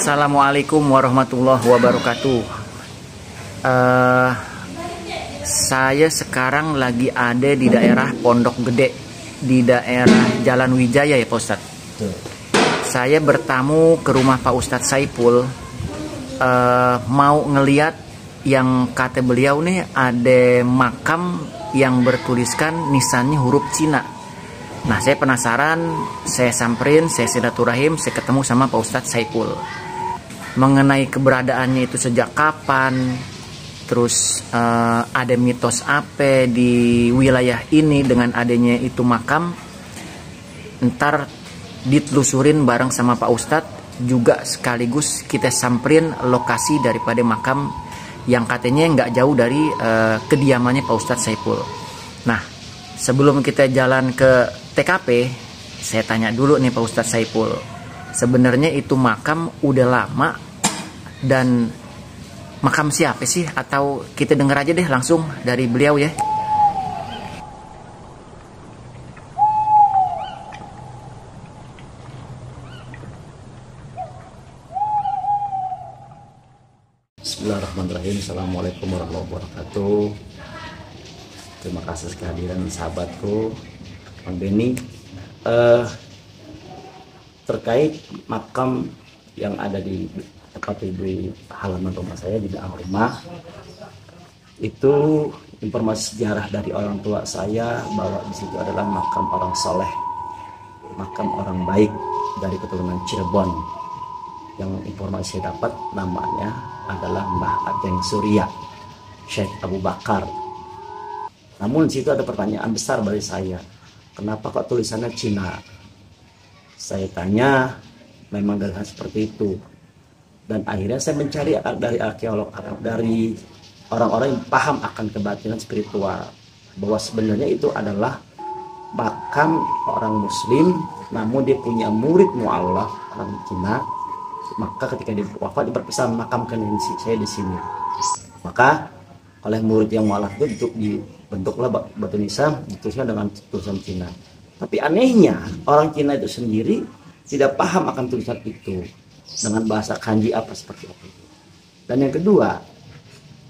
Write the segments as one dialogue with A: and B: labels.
A: Assalamualaikum warahmatullahi wabarakatuh. Saya sekarang lagi ada di daerah Pondok Gede, di daerah Jalan Wijaya ya Pak Ustadz. Saya bertamu ke rumah Pak Ustadz Saipul, mau ngeliat yang kata beliau nih ada makam yang bertuliskan nisannya huruf Cina. Nah, saya penasaran, saya samperin, saya silaturahim, saya ketemu sama Pak Ustadz Saipul. Mengenai keberadaannya itu sejak kapan, terus ada mitos apa di wilayah ini dengan adanya itu makam, ntar ditelusurin bareng sama Pak Ustadz, juga sekaligus kita samperin lokasi daripada makam yang katanya nggak jauh dari kediamannya Pak Ustadz Saipul. Nah, sebelum kita jalan ke TKP, saya tanya dulu nih Pak Ustadz Saipul, sebenarnya itu makam udah lama dan makam siapa sih? Atau kita dengar aja deh langsung dari beliau ya.
B: Bismillahirrahmanirrahim. Assalamualaikum warahmatullahi wabarakatuh. Terima kasih kehadiran sahabatku Bang Beni. Terkait makam yang ada di tepat di halaman rumah saya, di dalam rumah, itu informasi sejarah dari orang tua saya bahwa di situ adalah makam orang soleh, makam orang baik dari keturunan Cirebon. Yang informasi saya dapat namanya adalah Mbah Ateng Surya Syekh Abu Bakar. Namun di situ ada pertanyaan besar bagi saya, kenapa kok tulisannya Cina? Saya tanya, memang dari seperti itu. Dan akhirnya saya mencari dari arkeolog, dari orang-orang yang paham akan kebatinan spiritual, bahwa sebenarnya itu adalah makam orang Muslim, namun dia punya murid mu'alaf orang Cina. Maka ketika dia wafat, dia berpesan makamkan saya di sini. Maka oleh murid yang mu'alaf itu dibentuklah batu nisan, dituliskan dengan tulisan Cina. Tapi anehnya orang Cina itu sendiri tidak paham akan tulisan itu dengan bahasa kanji apa seperti itu. Dan yang kedua,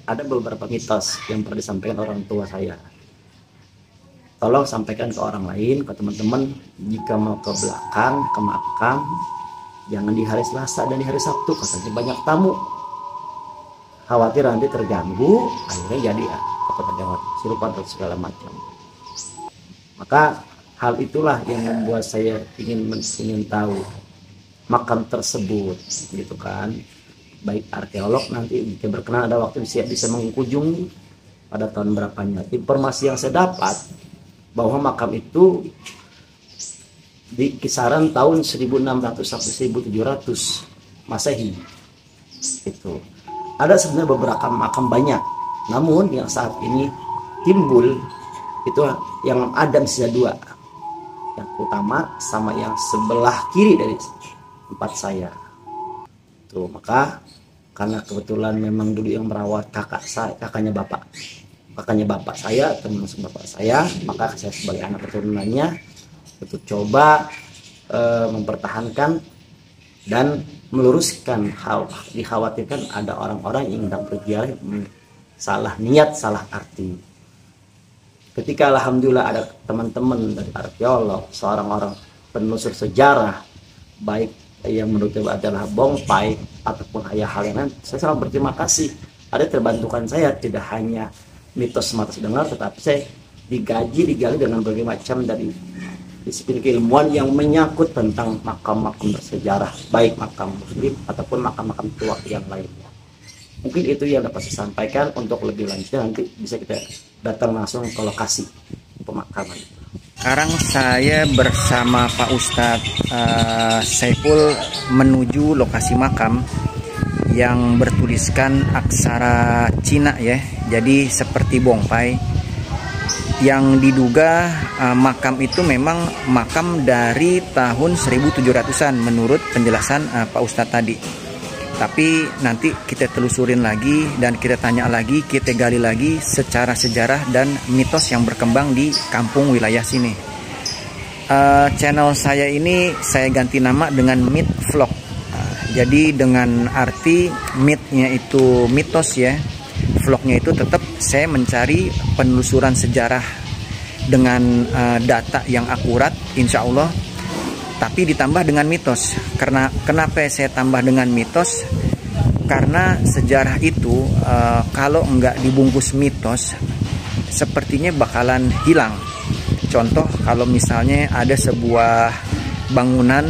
B: ada beberapa mitos yang pernah disampaikan orang tua saya. Tolong sampaikan ke orang lain, ke teman-teman, jika mau ke belakang, ke makam, jangan di hari Selasa dan di hari Sabtu, katanya banyak tamu. Khawatir nanti terganggu, akhirnya jadi sirupan dan segala macam. Maka hal itulah yang membuat saya ingin tahu makam tersebut, gitu kan. Baik arkeolog nanti jika berkenan ada waktu bisa mengunjungi pada tahun berapanya. Informasi yang saya dapat bahwa makam itu di kisaran tahun 1600 sampai 1700 Masehi. Itu ada sebenarnya beberapa makam banyak, namun yang saat ini timbul itu yang ada sisa dua, yang utama sama yang sebelah kiri dari tempat saya. Tuh, maka karena kebetulan memang dulu yang merawat kakaknya bapak saya, termasuk bapak saya, maka saya sebagai anak keturunannya untuk coba mempertahankan dan meluruskan hal dikhawatirkan ada orang-orang yang hendak berziarah salah niat, salah arti. Ketika alhamdulillah ada teman-teman dari arkeolog, seorang orang penelusur sejarah, baik yang menurut saya adalah bongpai ataupun hal yang lain, saya sangat berterima kasih. Ada terbantukan saya, tidak hanya mitos semata dengar, tetapi saya digali dengan berbagai macam dari disiplin keilmuan yang menyangkut tentang makam-makam bersejarah, baik makam Muslim ataupun makam-makam tua yang lainnya. Mungkin itu yang dapat saya sampaikan. Untuk lebih lanjutnya nanti bisa kita datang langsung ke lokasi pemakaman.
A: Sekarang saya bersama Pak Ustadz Saipul menuju lokasi makam yang bertuliskan aksara Cina ya, jadi seperti bongpai. Yang diduga makam itu memang makam dari tahun 1700-an menurut penjelasan Pak Ustadz tadi. Tapi nanti kita telusurin lagi dan kita tanya lagi, kita gali lagi secara sejarah dan mitos yang berkembang di kampung wilayah sini. Channel saya ini saya ganti nama dengan Mit Vlog. Jadi dengan arti mitnya itu mitos ya, vlognya itu tetap saya mencari penelusuran sejarah dengan data yang akurat, insya Allah. Tapi ditambah dengan mitos. Karena kenapa saya tambah dengan mitos? Karena sejarah itu kalau nggak dibungkus mitos, sepertinya bakalan hilang. Contoh kalau misalnya ada sebuah bangunan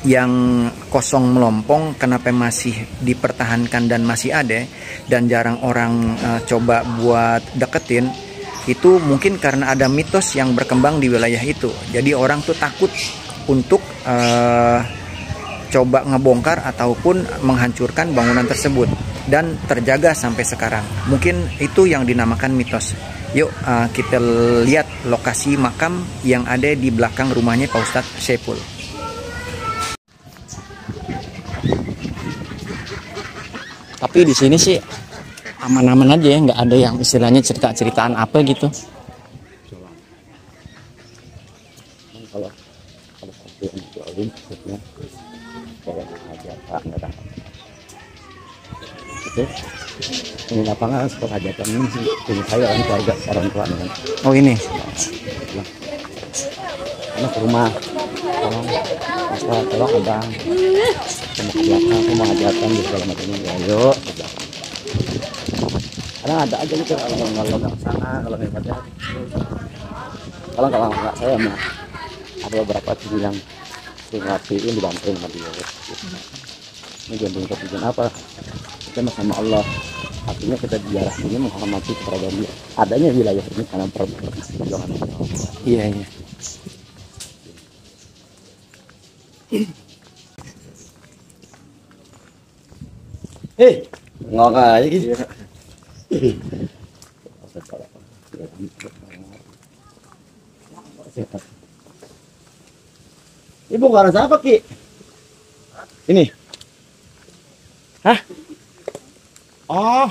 A: yang kosong melompong, kenapa masih dipertahankan dan masih ada dan jarang orang coba buat deketin, itu mungkin karena ada mitos yang berkembang di wilayah itu. Jadi orang tuh takut untuk coba ngebongkar ataupun menghancurkan bangunan tersebut, dan terjaga sampai sekarang. Mungkin itu yang dinamakan mitos. Yuk kita lihat lokasi makam yang ada di belakang rumahnya Pak Ustadz Saipul. Tapi di sini sih aman-aman aja ya, nggak ada yang istilahnya cerita-ceritaan apa gitu.
B: Kalau sampai untuk alim maksudnya kayak aja Pak nggak ada. Oke, ini lapangan sekolah hajatan ini sih punya saya kan, keluarga orang tua kan.
A: Oh ini.
B: Karena ke rumah tolong abang sama ke belakang sama hajatan di segala macamnya ya, yuk ke belakang. Kadang ada aja gitu kalau nggak sana, kalau hebatnya kalau nggak saya mah ada beberapa sini yang sering rapiin dibantuin sama dia. Ini gantung kepikiran apa, kita sama Allah, artinya kita di daerah ini menghormati keberadaan dia, adanya wilayah ini karena perjuangan.
A: Iya iya.
B: Hei, ngomong aja gitu. Ibu karena siapa Ki? Ini? Hah? Oh,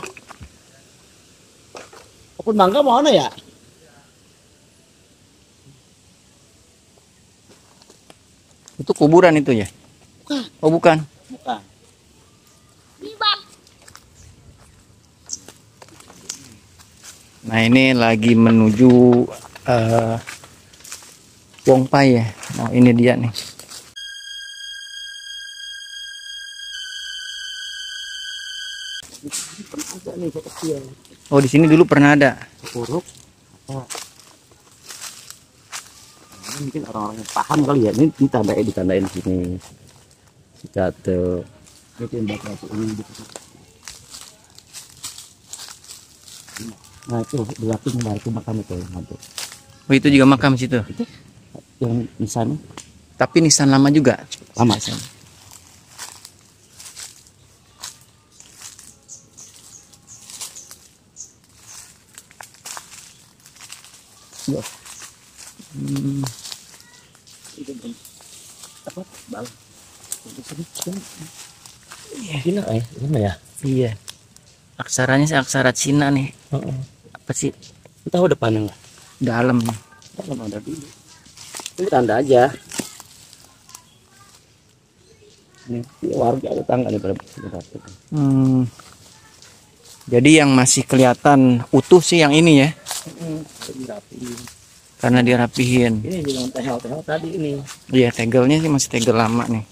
B: pohon mangga mana ya?
A: Itu kuburan itu ya?
B: Bukan.
A: Oh bukan.
B: Bukan.
A: Nah ini lagi menuju Wongpai ya. Nah ini dia nih. Oh di sini dulu pernah ada.
B: Huruf. Mungkin orang-orang yang paham kali ya. Ini ditandain di sini. Jatuh. Ini batu ini. Nah itu belakang batu makam itu.
A: Oh itu juga makam situ.
B: Itu yang nisan.
A: Tapi nisan lama juga.
B: Lama. Apa bal? Cina gimana ya?
A: Iya. Aksaranya sih aksara Cina nih. Apa sih?
B: Tahu depannya nggak?
A: Dalam nih.
B: Dalam ada dulu. Ini tanda aja. Ini warga tetangga nih pada.
A: Jadi yang masih kelihatan utuh sih yang ini ya. Karena dirapihin.
B: Ini juga tehel tadi ini.
A: Iya, tegelnya sih masih tegel lama nih.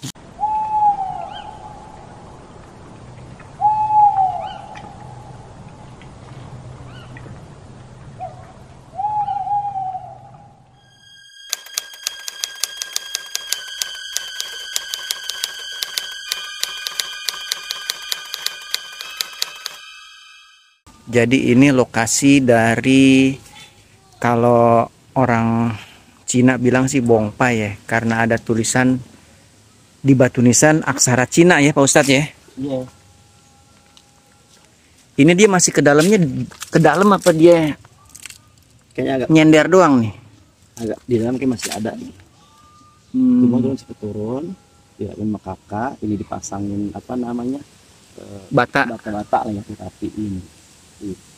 A: Jadi ini lokasi dari, kalau orang Cina bilang sih Bongpai ya, karena ada tulisan di batu nisan aksara Cina ya Pak Ustadz ya.
B: Iya.
A: Ini dia masih ke dalamnya, ke dalam apa dia
B: Kayaknya agak
A: nyender doang nih?
B: agak di dalam kayak masih ada nih. Cuma turun turun, ya lima kakak ini dipasangin apa namanya
A: Bata.
B: bata-bata lah yang dirapiin.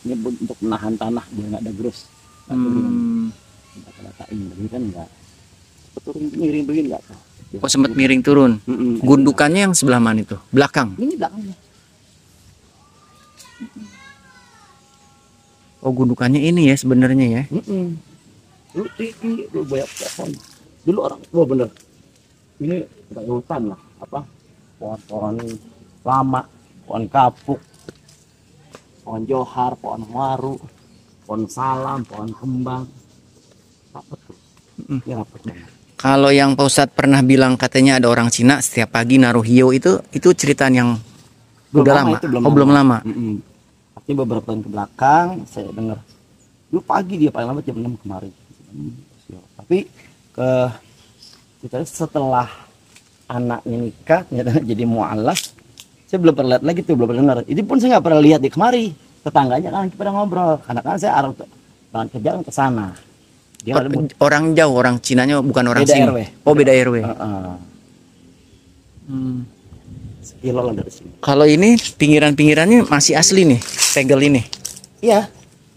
B: Ini untuk menahan tanah biar nggak ada grus. Bata-bata ini begini kan nggak turun miring begini nggak tahu.
A: Oh, sempat miring turun.
B: Mm-mm.
A: Gundukannya yang sebelah mana itu? Belakang.
B: Ini belakangnya.
A: Oh, gundukannya ini ya sebenarnya ya.
B: Dulu tinggi, dulu banyak pohon. Dulu orang tua bener. Ini kayak hutan lah, apa? Pohon-pohon lama, pohon kapuk, pohon johar, pohon waru, pohon salam, pohon kembang. Rapet tuh. Ini rapet banget.
A: Kalau yang Pak Ustadz pernah bilang katanya ada orang Cina setiap pagi naruh hiu itu ceritaan yang udah lama.
B: Itu
A: Belum lama.
B: Artinya beberapa tahun ke belakang saya dengar. Dulu pagi dia paling lambat jam 6 kemarin. Tapi kita setelah anaknya nikah ternyata jadi mualaf, saya belum pernah lihat lagi tuh, belum pernah dengar. Itu pun saya nggak pernah lihat di kemari. Tetangganya kan pada ngobrol, karena kan saya arah banget kerja ke sana. Dia
A: Orang jauh, orang Cinanya bukan orang
B: beda
A: sini.
B: RW.
A: Oh, beda RW.
B: Sekilo lah dari sini.
A: Kalau ini pinggiran-pinggirannya masih asli nih, tegel ini.
B: Iya.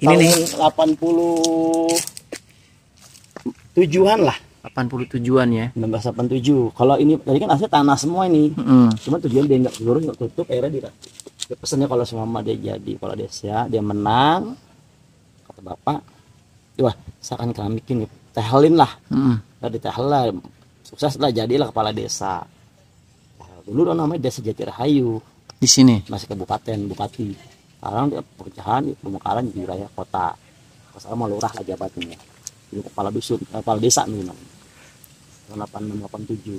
A: Ini nih
B: 87-an lah.
A: 87-an ya.
B: 1987. Kalau ini tadi kan asli tanah semua ini. Cuma tujuan dia nggak lurus, nggak tutup, akhirnya dia pesannya kalau semama dia jadi, kalau dia menang, kata bapak, wah seakan keramikin, tehelin lah. Udah ditehel lah, sukses lah, jadilah kepala desa. Dulu namanya Desa Jati Rahayu.
A: Di sini
B: Masih kabupaten, bupati. Sekarang dia pecahan pemekaran di wilayah kota. Sekarang mau lurah lah jabatannya. Jadi kepala dusun, kepala desa nih namanya. 8687.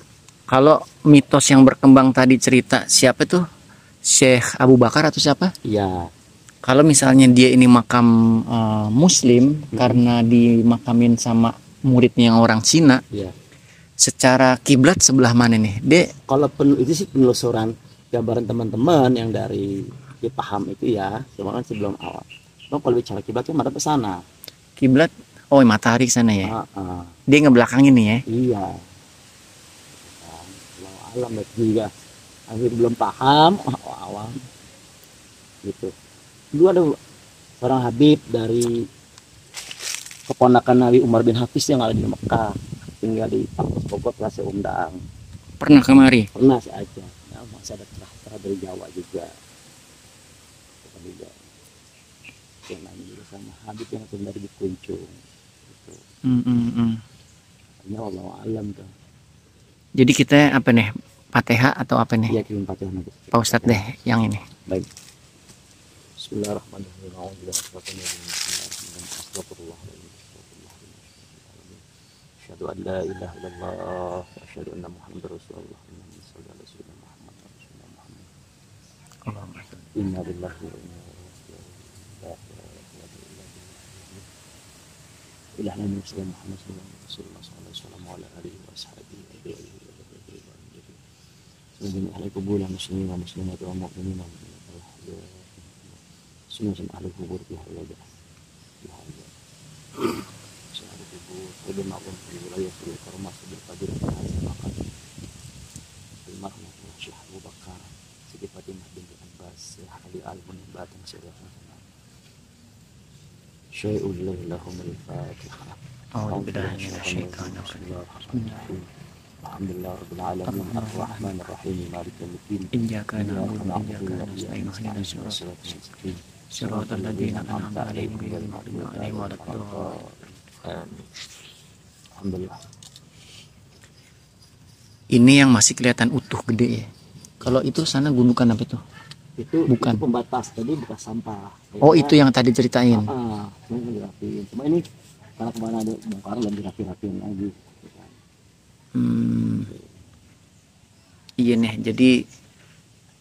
A: kalau mitos yang berkembang tadi cerita siapa tuh? Syekh Abu Bakar atau siapa?
B: Iya.
A: Kalau misalnya dia ini makam Muslim karena dimakamin sama muridnya yang orang Cina.
B: Iya.
A: Secara kiblat sebelah mana nih?
B: Kalau itu sih penelusuran gambaran teman-teman yang dari paham itu ya, cuma kan sebelum awal. Cuma kalau bicara kiblatnya madep ke sana.
A: Kiblat, oh matahari ke sana ya. Dia ngebelakangin nih ya.
B: Iya. Nah, alam juga. Akhir belum paham, awam. Gitu. Dulu ada seorang Habib dari keponakan Nabi Umar bin Hafiz yang ada di Mekah, tinggal di Kampus Bogor, saya undang.
A: Pernah kemari?
B: Pernah saya aja. Ya, masih ada cerah dari Jawa juga. Yang nanya juga sama Habib yang dari di Kuncung. Gitu. Hanya Allah alam tuh.
A: Jadi kita apa nih? Fatihah atau apa nih?
B: Iya, kirim Fatihah nanti.
A: Pak Ustadz deh yang ini.
B: Baik. Bismillahirrahmanirrahim. Asyhadu an la ilaha illallah wa asyhadu anna Muhammadar Rasulullah. Inna lillahi wa inna ilaihi raji'un. Muhammad sallallahu alaihi wasallam wa ala alihi wa sahbihi ajma'in. Semoga ahli kubur muslimin wa muslimat wa mu'minin semua ahli kubur di hari ini. Ahli kubur ada maupun di wilayah Sulu Karmas berkadir makan almarhum Syekh Abu Bakar Siti Fatimah binti Abbas ahli al-Bun Batang Syariah. Syai'ul lahum al-Fatihah.
A: A'udzubillahi minasyaitonir rajim.
B: Alhamdulillah rabbil alamin arrahmanir rahim maliki yaumiddin
A: Iyyaka na'budu wa iyyaka nasta'in ihdinas siratal ladzina an'amta 'alaihim ghairil maghdubi 'alaihim waladdallin.
B: Alhamdulillah.
A: Ini yang masih kelihatan utuh gede ya. Kalau itu sana gundukan apa itu?
B: Itu
A: bukan
B: itu pembatas, tadi bekas sampah.
A: Oh, itu yang tadi ceritain.
B: Cuma ini karena kemana ada bongkar dan dirapi-rapiin lagi.
A: Iya nih, jadi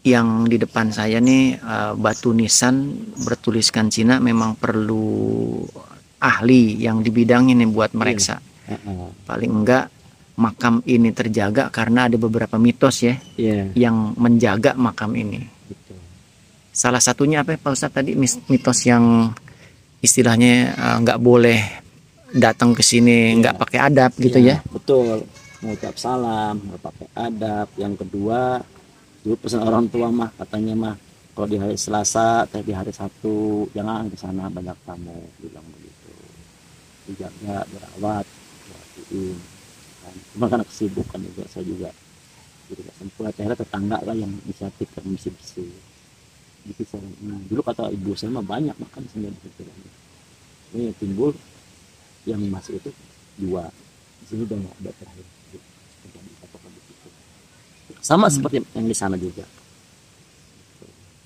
A: yang di depan saya nih batu nisan bertuliskan Cina memang perlu ahli yang di bidang ini buat meriksa. Paling enggak makam ini terjaga karena ada beberapa mitos ya yang menjaga makam ini. Salah satunya apa ya Pak Ustadz tadi, mitos yang istilahnya nggak boleh datang ke sini nggak pakai adab gitu ya.
B: Betul. Mengucap salam, nggak pakai adab. Yang kedua, dulu pesan orang tua mah katanya mah kalau di hari Selasa, di hari Sabtu jangan ke sana banyak tamu, bilang begitu. Dijaga, berawat, perhatiin. Cuma karena kesibukan juga saya juga jadi nggak sempat. Akhirnya tetangga lah yang inisiatif kan bersih-bersih. Jadi saya, dulu kata ibu saya mah banyak makan sendiri gitu. Ini timbul yang masih itu 2, di sini udah nggak ada terakhir. Sama seperti yang di sana juga.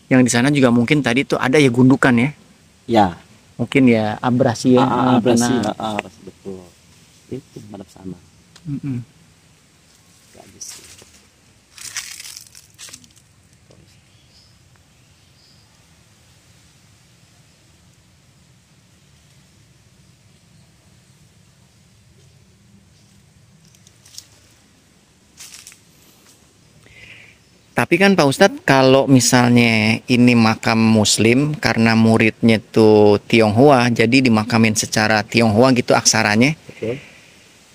A: Yang di sana juga mungkin tadi tuh ada ya gundukan ya.
B: Ya,
A: Mungkin ya abrasi ya.
B: abrasi,
A: karena-
B: betul. Itu madep sana.
A: Mm-mm.
B: Gak bisa.
A: Tapi kan Pak Ustadz, kalau misalnya ini makam Muslim karena muridnya tuh Tionghoa, jadi dimakamin secara Tionghoa gitu aksaranya.
B: Betul.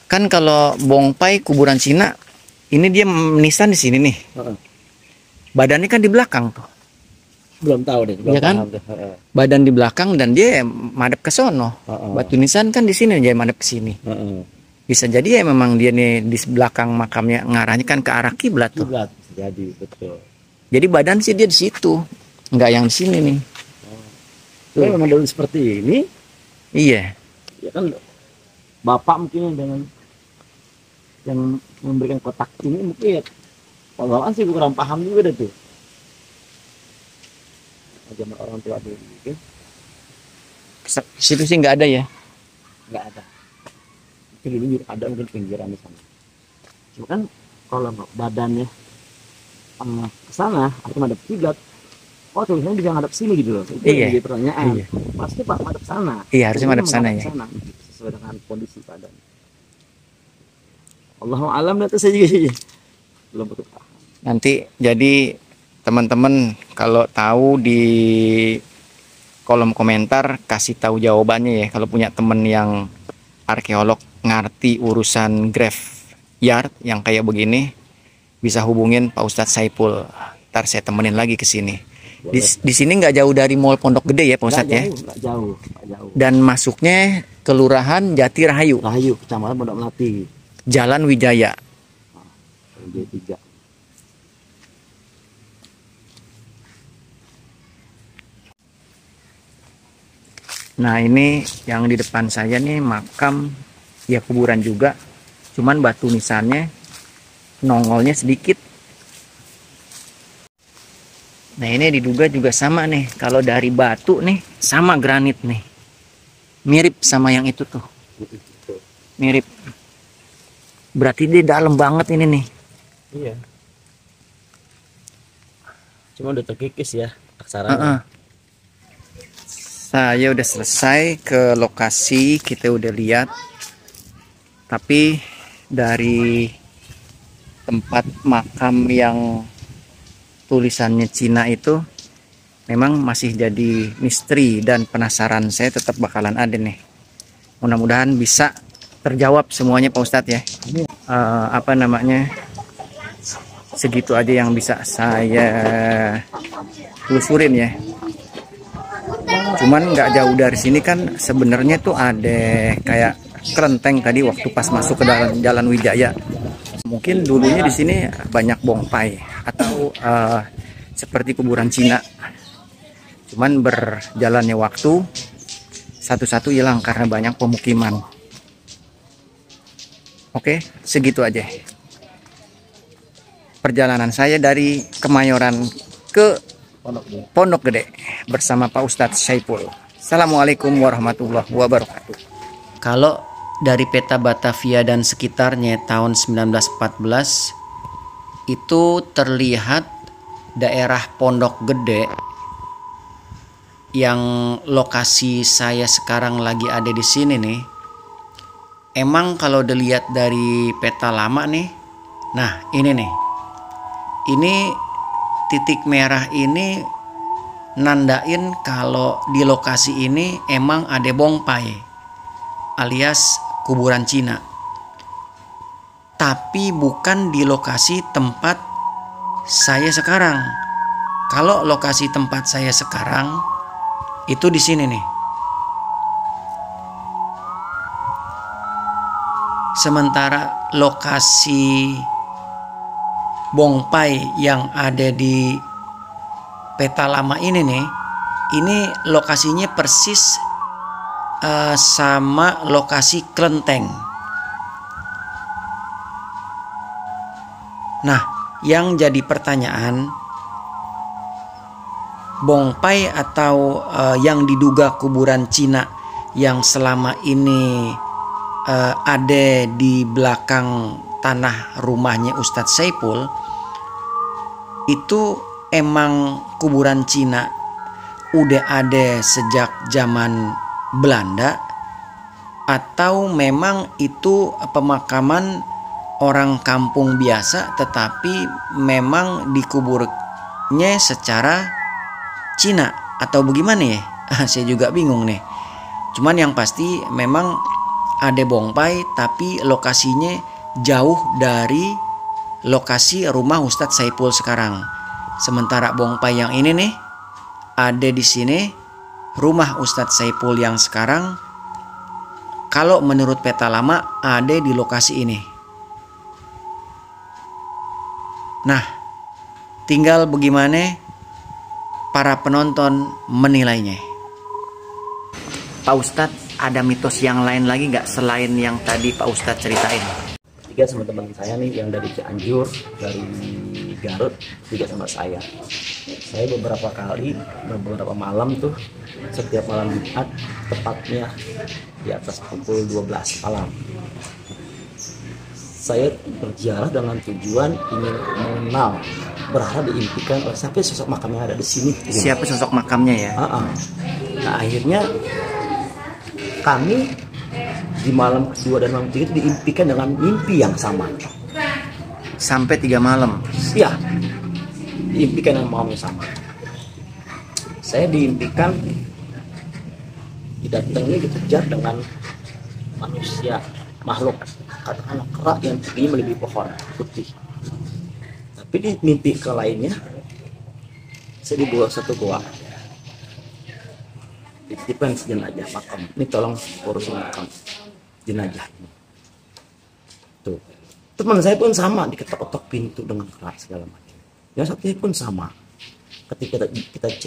A: Kan kalau Bongpai kuburan Cina, ini dia nisan di sini nih.
B: Heeh.
A: Badannya kan di belakang tuh.
B: Belum tahu deh.
A: Iya kan?
B: Paham deh. Heeh.
A: Badan di belakang dan dia madep ke sono.
B: Heeh.
A: Batu nisan kan di sini, dia madep ke sini.
B: Heeh.
A: Bisa jadi ya memang dia nih di belakang makamnya ngarahnya kan ke arah kiblat tuh.
B: Kiblat jadi betul.
A: Jadi badan sih dia di situ, nggak yang di sini nih.
B: Tapi memang dulu seperti ini,
A: Iya.
B: ya kan bapak mungkin yang memberikan kotak ini mungkin ya, kalau sih gue kurang paham juga deh tuh. Zaman orang tua dulu mungkin
A: Situ sih nggak ada ya.
B: nggak ada. Mungkin dulu ada mungkin pinggiran di sana. Cuma kan kalau badannya ke sana atau madep kiblat, oh tulisannya bisa ngadep sini gitu loh. Itu
A: Iya.
B: yang jadi pertanyaan.
A: Iya.
B: Pasti Pak madep sana.
A: Iya, harusnya
B: Jadi
A: madep
B: memang
A: sana
B: madep
A: ya.
B: sana, sesuai dengan kondisi badan. Allahu alam, data saya juga sih belum betul paham.
A: Nanti jadi teman-teman kalau tahu di kolom komentar kasih tahu jawabannya ya. Kalau punya temen yang arkeolog ngerti urusan graveyard yang kayak begini, bisa hubungin Pak Ustadz Saipul. Ntar saya temenin lagi ke sini. Di sini nggak jauh dari Mall Pondok Gede ya Pak Ustadz ya.
B: Nggak jauh, nggak jauh.
A: Dan masuknya Kelurahan Jati Rahayu,
B: Rahayu, Kecamatan Pondok Melati,
A: Jalan Wijaya.
B: D3.
A: Nah ini yang di depan saya nih makam ya kuburan juga, cuman batu nisannya nongolnya sedikit. Nah ini diduga juga sama nih, kalau dari batu nih sama granit nih, mirip sama yang itu tuh, mirip. Berarti dia dalam banget ini nih.
B: Iya. Cuma udah terkikis ya aksaranya.
A: Saya udah selesai ke lokasi, kita udah lihat. Tapi dari tempat makam yang tulisannya Cina itu memang masih jadi misteri dan penasaran saya tetap bakalan ada nih. Mudah-mudahan bisa terjawab semuanya Pak Ustadz ya. Apa namanya? Segitu aja yang bisa saya telusurin ya. Cuman nggak jauh dari sini kan sebenarnya tuh ada kayak kelenteng tadi waktu pas masuk ke dalam Jalan Wijaya. Mungkin dulunya di sini banyak bongpai atau seperti kuburan Cina. Cuman berjalannya waktu satu-satu hilang karena banyak pemukiman. Oke, segitu aja. Perjalanan saya dari Kemayoran ke Pondok Gede bersama Pak Ustadz Saipul. Assalamualaikum warahmatullahi wabarakatuh. Kalau dari peta Batavia dan sekitarnya tahun 1914 itu terlihat daerah Pondok Gede yang lokasi saya sekarang lagi ada di sini nih. Emang kalau dilihat dari peta lama nih, nah ini nih, ini titik merah ini nandain kalau di lokasi ini emang ada bongpai alias kuburan Cina, tapi bukan di lokasi tempat saya sekarang. Kalau lokasi tempat saya sekarang itu di sini nih. Sementara
C: lokasi bongpai yang ada di peta lama ini nih, ini lokasinya persis sama lokasi kelenteng. Nah, yang jadi pertanyaan, bongpai atau yang diduga kuburan Cina yang selama ini ada di belakang tanah rumahnya Ustadz Saipul itu emang kuburan Cina udah ada sejak zaman Belanda, atau memang itu pemakaman orang kampung biasa tetapi memang dikuburnya secara Cina atau bagaimana ya? Saya juga bingung nih. Cuman yang pasti memang ada bongpai tapi lokasinya jauh dari lokasi rumah Ustadz Saipul sekarang. Sementara bongpai yang ini nih ada di sini, rumah Ustadz Saipul yang sekarang kalau menurut peta lama ada di lokasi ini. Nah, tinggal bagaimana para penonton menilainya.
A: Pak Ustadz, ada mitos yang lain lagi nggak selain yang tadi Pak Ustadz ceritain?
B: Tiga sama teman saya nih yang dari Cianjur, dari Garut, juga sama saya. Saya beberapa malam tuh, setiap malam Jumat, tepatnya di atas pukul 12 malam. Saya berziarah dengan tujuan ingin mengenal, berharap diimpikan siapa sosok makam yang ada di sini.
A: Siapa sosok makamnya ya?
B: Nah akhirnya kami di malam kedua dan malam ketiga diimpikan dengan mimpi yang sama.
A: Sampai 3 malam?
B: Iya, diimpikan dengan malam yang sama. Saya diimpikan didatangi dikejar dengan manusia, makhluk katakanlah kerak yang tingginya melebihi pohon putih. Tapi di mimpi ke lainnya saya dibawa satu gua, dititipkan jenazah makam. Ini tolong urusin makam jenazah ini. Tuh, teman saya pun sama, diketok-ketok pintu dengan keras segala macam. Yang satunya pun sama. Ketika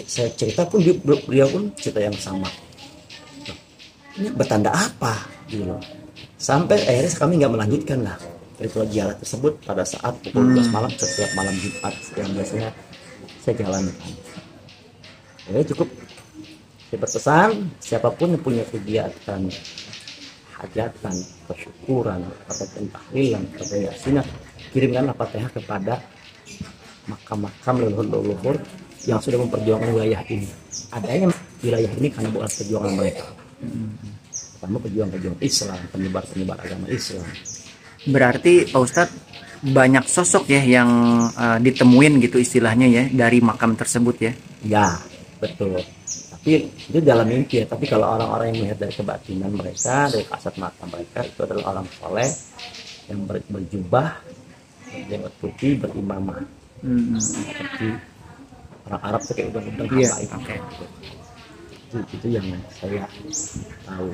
B: saya cerita pun dia pun cerita yang sama. Tuh, ini bertanda apa gitu loh. Sampai akhirnya kami nggak melanjutkan lah ritual ziarah tersebut pada saat pukul 12 malam setiap malam Jumat yang biasanya saya jalankan. Jadi cukup saya berpesan, siapapun yang punya kegiatan hajatan, persyukuran, ataupun tahlilan, atau yasinan, kirimkanlah Fatihah kepada makam-makam leluhur-leluhur yang sudah memperjuangkan wilayah ini. Adanya wilayah ini karena bukan perjuangan mereka. Pertama pejuang-pejuang Islam, penyebar-penyebar agama Islam.
A: Berarti Pak Ustadz banyak sosok ya yang ditemuin gitu istilahnya ya dari makam tersebut ya?
B: Ya, betul. Tapi itu dalam mimpi ya. Tapi kalau orang-orang yang melihat dari kebatinan mereka, dari kasat mata mereka, itu adalah orang soleh yang berjubah, jenggot putih, berimamah. Seperti orang Arab tuh kayak udang-udang habaib.
A: Okay.
B: Itu yang saya tahu.